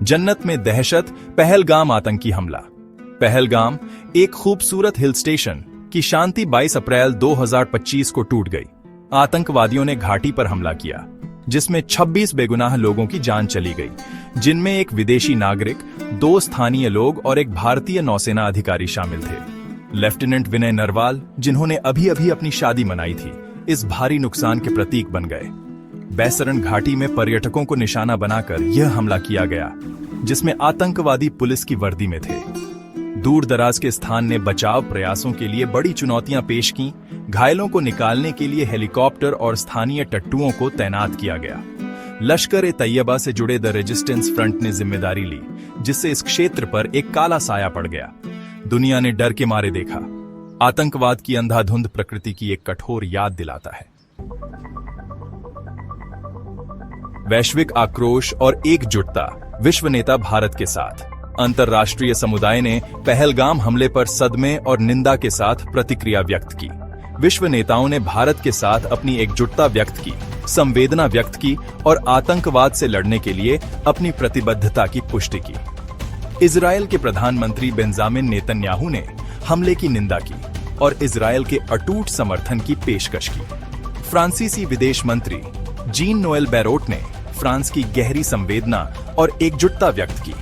जन्नत में दहशत, पहलगाम आतंकी हमला। पहलगाम, एक खूबसूरत हिल स्टेशन की शांति 22 अप्रैल 2025 को टूट गई। आतंकवादियों ने घाटी पर हमला किया, जिसमें 26 बेगुनाह लोगों की जान चली गई, जिनमें एक विदेशी नागरिक, 2 स्थानीय लोग और एक भारतीय नौसेना अधिकारी शामिल थे। लेफ्टिनेंट विनय नरवाल, जिन्होंने अभी अभी अपनी शादी मनाई थी, इस भारी नुकसान के प्रतीक बन गए। बैसरन घाटी में पर्यटकों को निशाना बनाकर यह हमला किया गया, जिसमें आतंकवादी पुलिस की वर्दी में थे। दूर दराज के स्थान ने बचाव प्रयासों के लिए बड़ी चुनौतियां पेश की। घायलों को निकालने के लिए हेलीकॉप्टर और स्थानीय टट्टुओं को तैनात किया गया। लश्कर-ए-तैयबा से जुड़े द रेजिस्टेंस फ्रंट ने जिम्मेदारी ली, जिससे इस क्षेत्र पर एक काला साया पड़ गया। दुनिया ने डर के मारे देखा। आतंकवाद की अंधाधुंध प्रकृति की एक कठोर याद दिलाता है। वैश्विक आक्रोश और एकजुटता। विश्व नेता भारत के साथ। अंतर्राष्ट्रीय समुदाय ने पहलगाम हमले पर सदमे और निंदा के साथ प्रतिक्रिया व्यक्त की। विश्व नेताओं ने भारत के साथ अपनी एकजुटता व्यक्त की, संवेदना व्यक्त की और आतंकवाद से लड़ने के लिए अपनी प्रतिबद्धता की पुष्टि की। इजरायल के प्रधानमंत्री बेंजामिन नेतन्याहू ने हमले की निंदा की और इजरायल के अटूट समर्थन की पेशकश की। फ्रांसीसी विदेश मंत्री जीन नोएल बैरोट ने फ्रांस की गहरी संवेदना और एकजुटता व्यक्त की।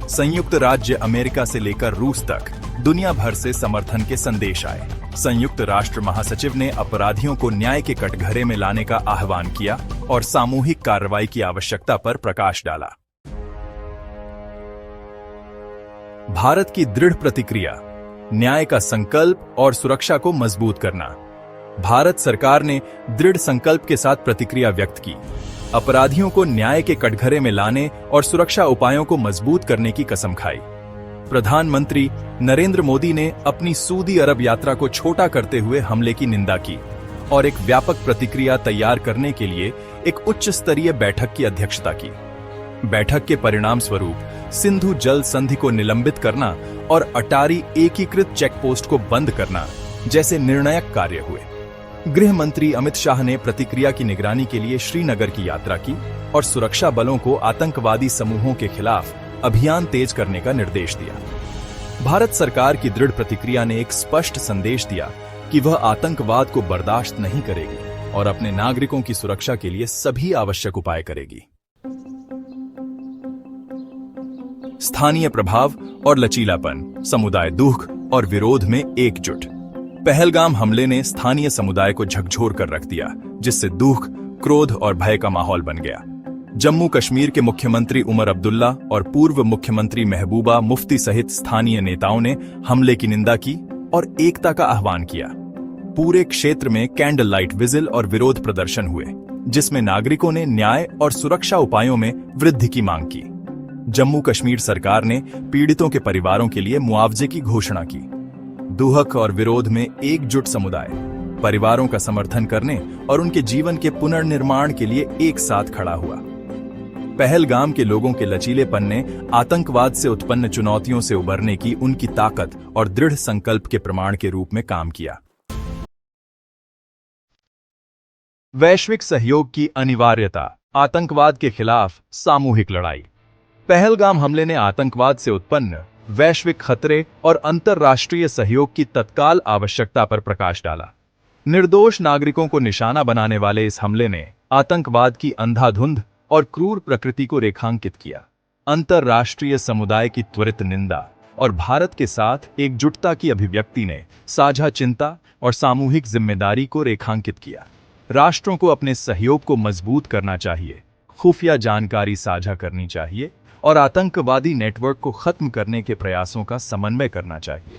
संयुक्त राज्य अमेरिका से लेकर रूस तक दुनिया भर से समर्थन के संदेश आए। संयुक्त राष्ट्र महासचिव ने अपराधियों को न्याय के कटघरे में लाने का आह्वान किया और सामूहिक कार्रवाई की आवश्यकता पर प्रकाश डाला। भारत की दृढ़ प्रतिक्रिया, न्याय का संकल्प और सुरक्षा को मजबूत करना। भारत सरकार ने दृढ़ संकल्प के साथ प्रतिक्रिया व्यक्त की, अपराधियों को न्याय के कटघरे में लाने और सुरक्षा उपायों को मजबूत करने की कसम खाई। प्रधानमंत्री नरेंद्र मोदी ने अपनी सऊदी अरब यात्रा को छोटा करते हुए हमले की निंदा की और एक व्यापक प्रतिक्रिया तैयार करने के लिए एक उच्च स्तरीय बैठक की अध्यक्षता की। बैठक के परिणाम स्वरूप सिंधु जल संधि को निलंबित करना और अटारी एकीकृत चेकपोस्ट को बंद करना जैसे निर्णायक कार्य हुए। गृह मंत्री अमित शाह ने प्रतिक्रिया की निगरानी के लिए श्रीनगर की यात्रा की और सुरक्षा बलों को आतंकवादी समूहों के खिलाफ अभियान तेज करने का निर्देश दिया। भारत सरकार की दृढ़ प्रतिक्रिया ने एक स्पष्ट संदेश दिया कि वह आतंकवाद को बर्दाश्त नहीं करेगी और अपने नागरिकों की सुरक्षा के लिए सभी आवश्यक उपाय करेगी। स्थानीय प्रभाव और लचीलापन, समुदाय दुख और विरोध में एकजुट। पहलगाम हमले ने स्थानीय समुदाय को झकझोर कर रख दिया, जिससे दुख, क्रोध और भय का माहौल बन गया। जम्मू कश्मीर के मुख्यमंत्री उमर अब्दुल्ला और पूर्व मुख्यमंत्री महबूबा मुफ्ती सहित स्थानीय नेताओं ने हमले की निंदा की और एकता का आह्वान किया। पूरे क्षेत्र में कैंडल लाइट विजिल और विरोध प्रदर्शन हुए, जिसमें नागरिकों ने न्याय और सुरक्षा उपायों में वृद्धि की मांग की। जम्मू कश्मीर सरकार ने पीड़ितों के परिवारों के लिए मुआवजे की घोषणा की। दुहक और विरोध में एकजुट समुदाय परिवारों का समर्थन करने और उनके जीवन के पुनर्निर्माण के लिए एक साथ खड़ा हुआ। पहलगाम के लोगों के लचीलेपन ने आतंकवाद से उत्पन्न चुनौतियों से उबरने की उनकी ताकत और दृढ़ संकल्प के प्रमाण के रूप में काम किया। वैश्विक सहयोग की अनिवार्यता, आतंकवाद के खिलाफ सामूहिक लड़ाई। पहलगाम हमले ने आतंकवाद से उत्पन्न वैश्विक खतरे और अंतर्राष्ट्रीय सहयोग की तत्काल आवश्यकता पर प्रकाश डाला। निर्दोष नागरिकों को निशाना बनाने वाले इस हमले ने आतंकवाद की अंधाधुंध और क्रूर प्रकृति को रेखांकित किया। अंतर्राष्ट्रीय समुदाय की त्वरित निंदा और भारत के साथ एकजुटता की अभिव्यक्ति ने साझा चिंता और सामूहिक जिम्मेदारी को रेखांकित किया। राष्ट्रों को अपने सहयोग को मजबूत करना चाहिए, खुफिया जानकारी साझा करनी चाहिए और आतंकवादी नेटवर्क को खत्म करने के प्रयासों का समन्वय करना चाहिए।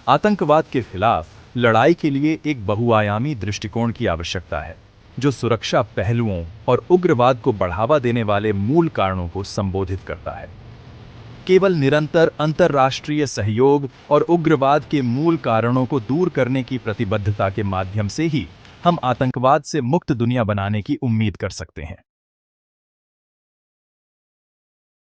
आतंकवाद के खिलाफ लड़ाई के लिए एक बहुआयामी दृष्टिकोण की आवश्यकता है, जो सुरक्षा पहलुओं और उग्रवाद को बढ़ावा देने वाले मूल कारणों को संबोधित करता है। केवल निरंतर अंतर्राष्ट्रीय सहयोग और उग्रवाद के मूल कारणों को दूर करने की प्रतिबद्धता के माध्यम से ही हम आतंकवाद से मुक्त दुनिया बनाने की उम्मीद कर सकते हैं।